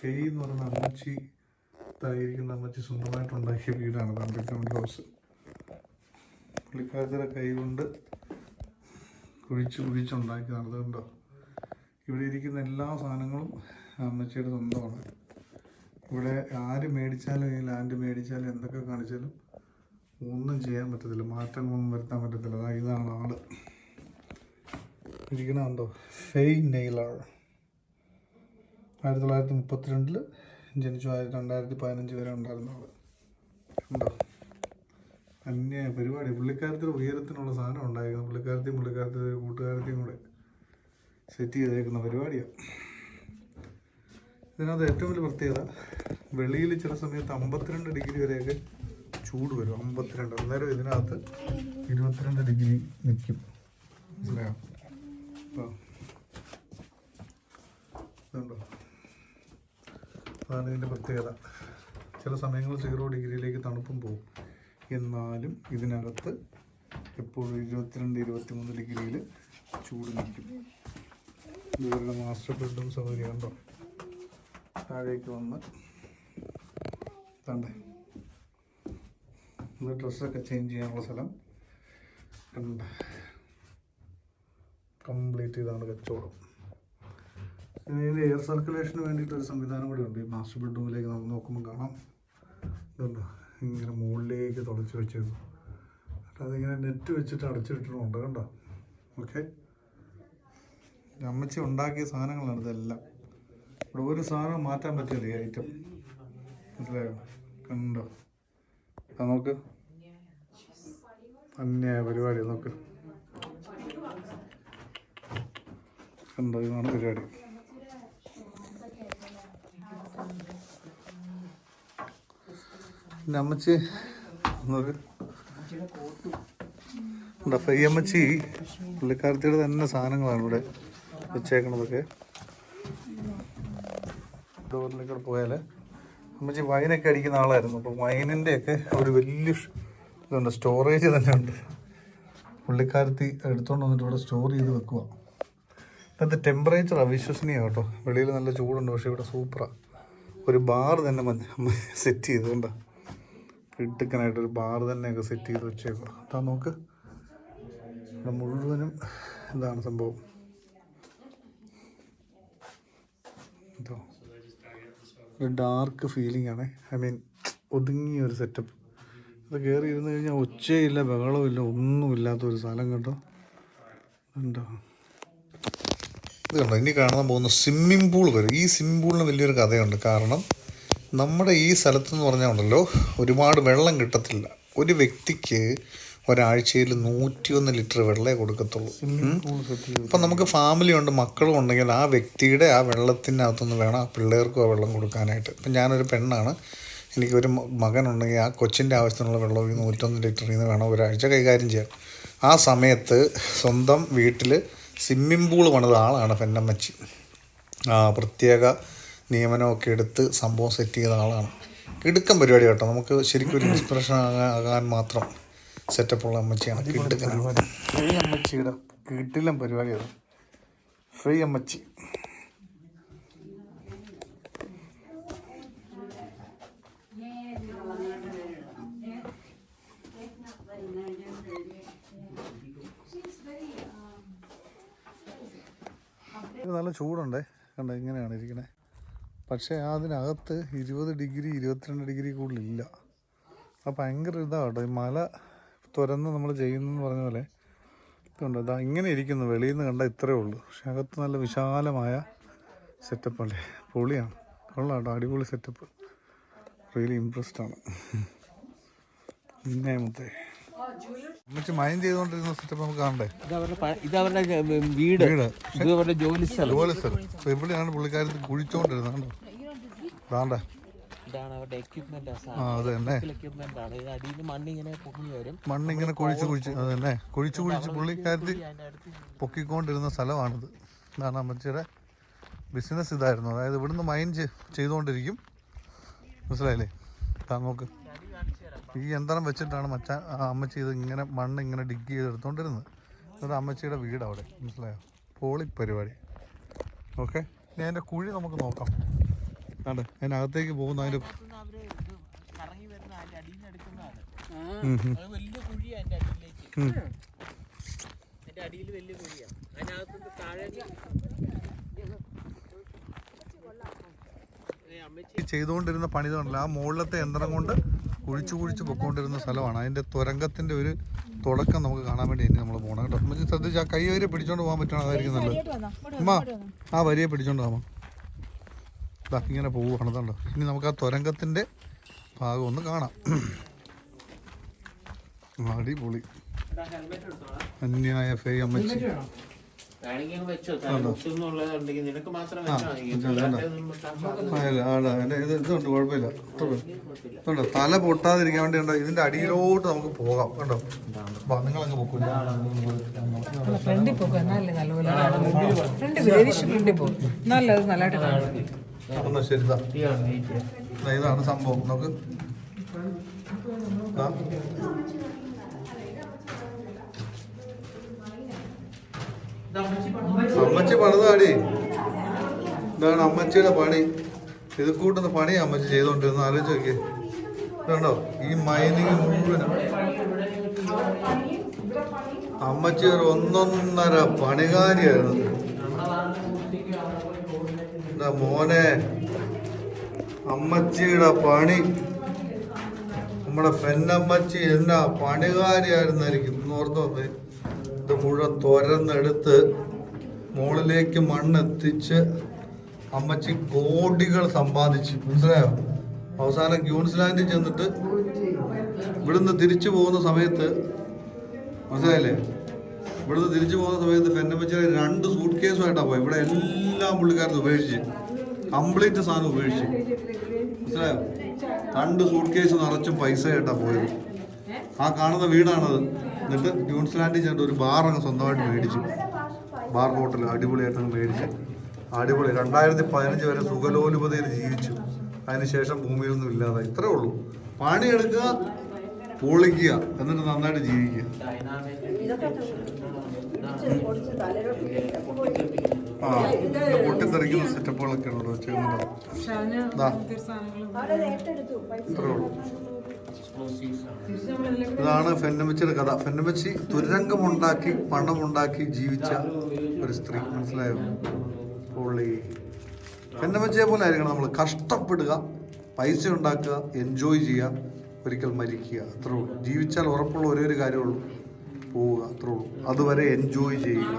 ഫെയ് എന്ന് പറയുന്ന അമ്മച്ചി തായിരിക്കുന്ന അമ്മച്ചി സ്വന്തമായിട്ടുണ്ടാക്കിയ വീടാണ് അണ്ടർഗ്രൗണ്ട് ഹൗസ്. പുള്ളിക്കാരത്തിയുടെ കൈ കൊണ്ട് കുഴിച്ചുണ്ടാക്കിയതാണ്. അതുകൊണ്ടോ ഇവിടെ ഇരിക്കുന്ന എല്ലാ സാധനങ്ങളും അമ്മച്ചിയുടെ സ്വന്തമാണ്. ഇവിടെ ആര് മേടിച്ചാലും ഈ ലാൻഡ് മേടിച്ചാലും എന്തൊക്കെ കാണിച്ചാലും ഒന്നും ചെയ്യാൻ പറ്റത്തില്ല, മാറ്റങ്ങളൊന്നും വരുത്താൻ പറ്റത്തില്ല. ഇതാണ് ആള് ഇരിക്കണുണ്ടോ. ഫെയ് നെയ്ലർ 1932 ജനിച്ചു. 2015 വരെ ഉണ്ടായിരുന്ന ആള് ഉണ്ടോ. അന്യ പരിപാടി. പുള്ളിക്കാരത്തിൻ്റെ ഉയരത്തിനുള്ള സാധനം ഉണ്ടായിരിക്കുന്നു. പുള്ളിക്കാരത്തി കൂട്ടുകാരത്തെയും കൂടെ സെറ്റ് ചെയ്തേക്കുന്ന പരിപാടിയാണ്. ഇതിനകത്ത് ഏറ്റവും വലിയ പ്രത്യേകത, വെളിയിൽ ചില സമയത്ത് 52 ഡിഗ്രി വരെയൊക്കെ ചൂട് വരും. 52. അന്നേരം ഇതിനകത്ത് 22 ഡിഗ്രി നിൽക്കും. മനസ്സിലായോ? ഇതുണ്ടോ, അതാണ് ഇതിൻ്റെ പ്രത്യേകത. ചില സമയങ്ങളിൽ 0 ഡിഗ്രിയിലേക്ക് തണുപ്പും പോകും. എന്നാലും ഇതിനകത്ത് എപ്പോഴും 22-23 ഡിഗ്രിയിൽ ചൂട് നിൽക്കും. ഇവരുടെ മാസ്റ്റർ ബെഡ്റൂം സൗകര്യം ഉണ്ടോ. താഴേക്ക് വന്ന് തണ്ടേ ഡ്രസ്സൊക്കെ ചേഞ്ച് ചെയ്യാനുള്ള സ്ഥലം കണ്ട. കംപ്ലീറ്റ് ഇതാണ് കച്ചവടം. ഇതിന് എയർ സർക്കുലേഷന് വേണ്ടിയിട്ടൊരു സംവിധാനം കൂടെ ഉണ്ട്. ഈ മാസ്റ്റർ ബെഡ്റൂമിലേക്ക് നമുക്ക് നോക്കുമ്പോൾ കാണാം. ഇതുണ്ടോ, ഇങ്ങനെ മുകളിലേക്ക് തുളച്ച് വെച്ചേക്കും. അതിങ്ങനെ നെറ്റ് വെച്ചിട്ട് അടച്ചിട്ടിട്ടുണ്ട് കണ്ടോ. ഓക്കെ, അമ്മച്ചി ഉണ്ടാക്കിയ സാധനങ്ങളാണ് ഇതെല്ലാം. ഇവിടെ ഒരു സാധനം മാറ്റാൻ പറ്റില്ല ഈ ഐറ്റം. മനസ്സിലായോ? കണ്ടോ, അത് നോക്ക്, അന്യായ പരിപാടി നോക്ക്. കണ്ടോ, ഇതാണ് പരിപാടി. പിന്നെ അമ്മച്ചി നോക്ക്, ഫെയ് അമ്മച്ചി പുള്ളിക്കാരത്തിയുടെ തന്നെ സാധനങ്ങളാണ് ഇവിടെ വെച്ചേക്കണതൊക്കെ. ഡോറിലേക്കൂടെ പോയാൽ അമ്മച്ചി വൈനൊക്കെ അടിക്കുന്ന ആളായിരുന്നു. അപ്പോൾ വൈനിൻ്റെയൊക്കെ ഒരു വലിയ ഇതുണ്ട്, സ്റ്റോറേജ് തന്നെ ഉണ്ട്. പുള്ളിക്കാരത്തി എടുത്തുകൊണ്ട് വന്നിട്ട് ഇവിടെ സ്റ്റോർ ചെയ്ത് വെക്കുക. ഇന്നത്തെ ടെമ്പറേച്ചർ അവിശ്വസനീയം കേട്ടോ. വെളിയിൽ നല്ല ചൂടുണ്ട്, പക്ഷേ ഇവിടെ സൂപ്പറാണ്. ഒരു ബാർ തന്നെ സെറ്റ് ചെയ്തുകൊണ്ട് ഇടുക്കനായിട്ടൊരു ബാർ തന്നെയൊക്കെ സെറ്റ് ചെയ്ത് വെച്ചേക്കുക. അതാ നോക്ക്, ഇവിടെ മുഴുവനും ഇതാണ് സംഭവം. എന്തോ ഒരു ഡാർക്ക് ഫീലിംഗ് ആണ്. ഐ മീൻ ഒതുങ്ങിയ ഒരു സെറ്റപ്പ്. ഇത് കയറി ഇരുന്ന് കഴിഞ്ഞാൽ ഒച്ചയില്ല, ബഹളമില്ല, ഒന്നുമില്ലാത്തൊരു സ്ഥലം കേട്ടോ. ഉണ്ടോ, ഇത് കണ്ടോ. ഇനി കാണാൻ പോകുന്ന സ്വിമ്മിംഗ് പൂൾ വരും. ഈ സ്വിമ്മിംഗ് പൂളിന് വലിയൊരു കഥയുണ്ട്. കാരണം നമ്മുടെ ഈ സ്ഥലത്തെന്ന് പറഞ്ഞാൽ ഉണ്ടല്ലോ, ഒരുപാട് വെള്ളം കിട്ടത്തില്ല. ഒരു വ്യക്തിക്ക് ഒരാഴ്ചയിൽ 101 ലിറ്റർ വെള്ളമേ കൊടുക്കത്തുള്ളൂ. അപ്പം നമുക്ക് ഫാമിലി ഉണ്ട്, മക്കളും ഉണ്ടെങ്കിൽ ആ വ്യക്തിയുടെ ആ വെള്ളത്തിനകത്തുനിന്ന് വേണം ആ പിള്ളേർക്കും ആ വെള്ളം കൊടുക്കാനായിട്ട്. ഇപ്പം ഞാനൊരു പെണ്ണാണ്, എനിക്കൊരു മകനുണ്ടെങ്കിൽ ആ കൊച്ചിൻ്റെ ആവശ്യത്തിനുള്ള വെള്ളം ഈ 101 ലിറ്ററിൽ നിന്ന് വേണം ഒരാഴ്ച കൈകാര്യം ചെയ്യാൻ. ആ സമയത്ത് സ്വന്തം വീട്ടിൽ സ്വിമ്മിംഗ് പൂൾ പണിത ആളാണ് പെണ്ണമ്മച്ചി. പ്രത്യേക നിയമനമൊക്കെ എടുത്ത് സംഭവം സെറ്റ് ചെയ്ത ആളാണ്. കിടുക്കൻ പരിപാടി കേട്ടോ. നമുക്ക് ശരിക്കും ഒരു ഇൻസ്പിറേഷൻ ആകാൻ മാത്രം സെറ്റപ്പുള്ള അമ്മച്ചിയാണ്. കിടുക്കനാണ് ഫ്രീ അമ്മച്ചിയുടെ കിടിലൻ പരിപാടിയാണ് ഫ്രീ അമ്മച്ചി. നല്ല ചൂടുണ്ടേ കണ്ടോ, ഇങ്ങനെയാണ് ഇരിക്കണേ. പക്ഷേ അതിനകത്ത് 20 ഡിഗ്രി 22 ഡിഗ്രി കൂടുതലില്ല. അപ്പോൾ ഭയങ്കര ഇതാണ് കേട്ടോ. ഈ മല തുറന്ന് നമ്മൾ ചെയ്യുന്നതെന്ന് പറഞ്ഞ പോലെ ഇതുണ്ട്. ഇതാ ഇങ്ങനെ ഇരിക്കുന്നു, വെളിയിൽ നിന്ന് കണ്ടാൽ ഇത്രയേ ഉള്ളൂ. പക്ഷെ അകത്ത് നല്ല വിശാലമായ സെറ്റപ്പ് അല്ലേ, പൊളിയാണ്. കൊള്ളാം കേട്ടോ, അടിപൊളി സെറ്റപ്പ്. റിയലി ഇംപ്രസ്ഡ് ആണ്. പിന്നെ മുത്തേ അമ്മച്ചി മൈൻഡ് ചെയ്തുകൊണ്ടിരുന്ന സെറ്റപ്പ് നമുക്ക് കാണണ്ടേ. ഇതവരുടെ വീട്, ഇതവരുടെ ജോലി സ്ഥലം. എവിടെയാണ് പുള്ളിക്കാരത്ത് കുഴിച്ചോണ്ടിരുന്നത് കണ്ടോ. താണ്ടേ ഇതാണ് അവരുടെ എക്യുപ്മെന്റ്. അത് തന്നെ മണ്ണിങ്ങനെ കുഴിച്ച് അത് തന്നെ കുഴിച്ച് പുള്ളിക്കാരത്തി പൊക്കിക്കൊണ്ടിരുന്ന സ്ഥലമാണിത്. ഇതാണ് അമ്മച്ചിയുടെ ബിസിനസ്. ഇതായിരുന്നു, അതായത് ഇവിടുന്ന് മൈൻഡ് ചെയ്തുകൊണ്ടിരിക്കും. മനസ്സിലായില്ലേ? നോക്ക്, ഈ യന്ത്രം വെച്ചിട്ടാണ് അമ്മച്ചി ഇത് ഇങ്ങനെ മണ്ണ് ഇങ്ങനെ ഡിഗ് ചെയ്തെടുത്തോണ്ടിരുന്നത്. ഇതൊരു അമ്മച്ചിയുടെ വീട് അവിടെ. മനസ്സിലായോ? പോളി പരിപാടി. ഓക്കെ, ഇനി അതിൻ്റെ കുഴി നമുക്ക് നോക്കാം. കണ്ടോ അതിനകത്തേക്ക് പോകുന്ന അതിന്റെ അവര് ഇത് കറങ്ങി വരുന്ന അതിന്റെ അടിയിൽ നിന്ന് എടുക്കുന്നതാണ്. അത് വലിയ കുഴിയാ അതിന്റെ അടിയിലേക്ക്. അതിന്റെ അടിയിൽ വലിയ കുഴിയാ. അതിനകത്ത് താഴേക്ക് ചെയ്തുകൊണ്ടിരുന്ന പണി തോന്നില്ല. ആ മുകളിലത്തെ യന്ത്രം കൊണ്ട് കുഴിച്ച് പൊക്കോണ്ടിരുന്ന സ്ഥലമാണ്. അതിന്റെ തുരങ്കത്തിന്റെ ഒരു തുടക്കം നമുക്ക് കാണാൻ വേണ്ടി ഇനി നമ്മൾ പോകണം കേട്ടോ. നമുക്ക് ശ്രദ്ധിച്ച് ആ കൈ വരെ പിടിച്ചോണ്ട് പോകാൻ പറ്റണം, അതായിരിക്കും നല്ലത്. അമ്മ ആ വരിയെ പിടിച്ചോണ്ട് പോകാം. ഇങ്ങനെ പോവുകയാണ് കണ്ടോ. ഇനി നമുക്ക് ആ തുരങ്കത്തിന്റെ ഭാഗം ഒന്ന് കാണാം. അടിപൊളി അന്യായ ഫേ അമ്മച്ചി. ഇതുണ്ട് കുഴപ്പമില്ല. കണ്ടോ തല പൊട്ടാതിരിക്കാൻ വേണ്ടി ഉണ്ടോ ഇതിന്റെ അടിയിലോട്ട് നമുക്ക് പോകാം കേട്ടോ. നിങ്ങളങ്ങ് പൊക്കും. ശരിതാ ഇതാണ് സംഭവം. നമുക്ക് അമ്മച്ചി പണിതാടി. ഇതാണ് അമ്മച്ചിയുടെ പണി. ഇത് കൂട്ടുന്ന പണി അമ്മച്ചി ചെയ്തോണ്ടിരുന്ന ആലോചിച്ച് നോക്കിയേ. ഇതുണ്ടോ ഈ മൈനിങ് മുഴുവനും അമ്മച്ചി ഒരു ഒന്നൊന്നര പണികാരിയായിരുന്നു. മോനെ അമ്മച്ചിയുടെ പണി, നമ്മുടെ പെണ്ണമ്മച്ചി എന്നാ പണികാരിയായിരുന്നായിരിക്കും ഓർത്ത് വന്നേ. ഇത് മുഴുവൻ തുരന്നെടുത്ത് മുകളിലേക്ക് മണ്ണെത്തിച്ച് അമ്മച്ചി കോടികൾ സമ്പാദിച്ചു. മനസ്സിലായോ? അവസാനം ക്യൂൻസ്ലാൻഡിൽ ചെന്നിട്ട് ഇവിടുന്ന് തിരിച്ചു പോകുന്ന സമയത്ത്, മനസ്സിലായില്ലേ, ഇവിടുന്ന് തിരിച്ചു പോകുന്ന സമയത്ത് പെണ്ണമ്മച്ചിയുടെ 2 സൂട്ട് കേസുമായിട്ടാണ് പോയത്. ഇവിടെ എല്ലാം പുള്ളിക്കാരത്ത് ഉപേക്ഷിച്ച്, കംപ്ലീറ്റ് സാധനം ഉപേക്ഷിച്ച്. മനസ്സിലായോ? 2 സൂട്ട് കേസ് നിറച്ചും പൈസ ആയിട്ടാണ് പോയത്. ആ കാണുന്ന വീടാണത്. എന്നിട്ട് ക്യൂൻസ്ലാൻഡിൽ ചെന്നിട്ട് ഒരു ബാർ അങ്ങ് സ്വന്തമായിട്ട് മേടിച്ചു. ബാർ ഹോട്ടൽ അടിപൊളിയായിട്ടങ്ങ് മേടിച്ചു. അടിപൊളി 2015 വരെ സുഖലോലുപതയിൽ ജീവിച്ചു. അതിനുശേഷം ഭൂമിയിലൊന്നും ഇല്ലാതെ. ഇത്രേ ഉള്ളൂ. പണിയെടുക്കുക, പൊളിക്കുക, എന്നിട്ട് നന്നായിട്ട് ജീവിക്കുക. പൊട്ടിത്തെറിക്കുന്ന സെറ്റപ്പുകളൊക്കെ ഉണ്ടോ ചെയ്യുന്നുണ്ടോ? ഇത്രേ ഉള്ളൂ. ഇതാണ് ഫെന്നമ്മച്ചിയുടെ കഥ. ഫെന്നമ്മച്ചി തുരങ്കമുണ്ടാക്കി പണമുണ്ടാക്കി ജീവിച്ച ഒരു സ്ത്രീ. മനസ്സിലായോ? പുള്ളി ഫെന്നമ്മച്ചിയെ പോലെ ആയിരിക്കണം നമ്മൾ. കഷ്ടപ്പെടുക, പൈസ ഉണ്ടാക്കുക, എൻജോയ് ചെയ്യുക, ഒരിക്കൽ മരിക്കുക. അത്രേ ഉള്ളൂ. ജീവിച്ചാൽ ഉറപ്പുള്ള ഒരേ ഒരു കാര്യമുള്ളൂ, പോവുക. അത്രേ ഉള്ളൂ. അതുവരെ എൻജോയ് ചെയ്യുക.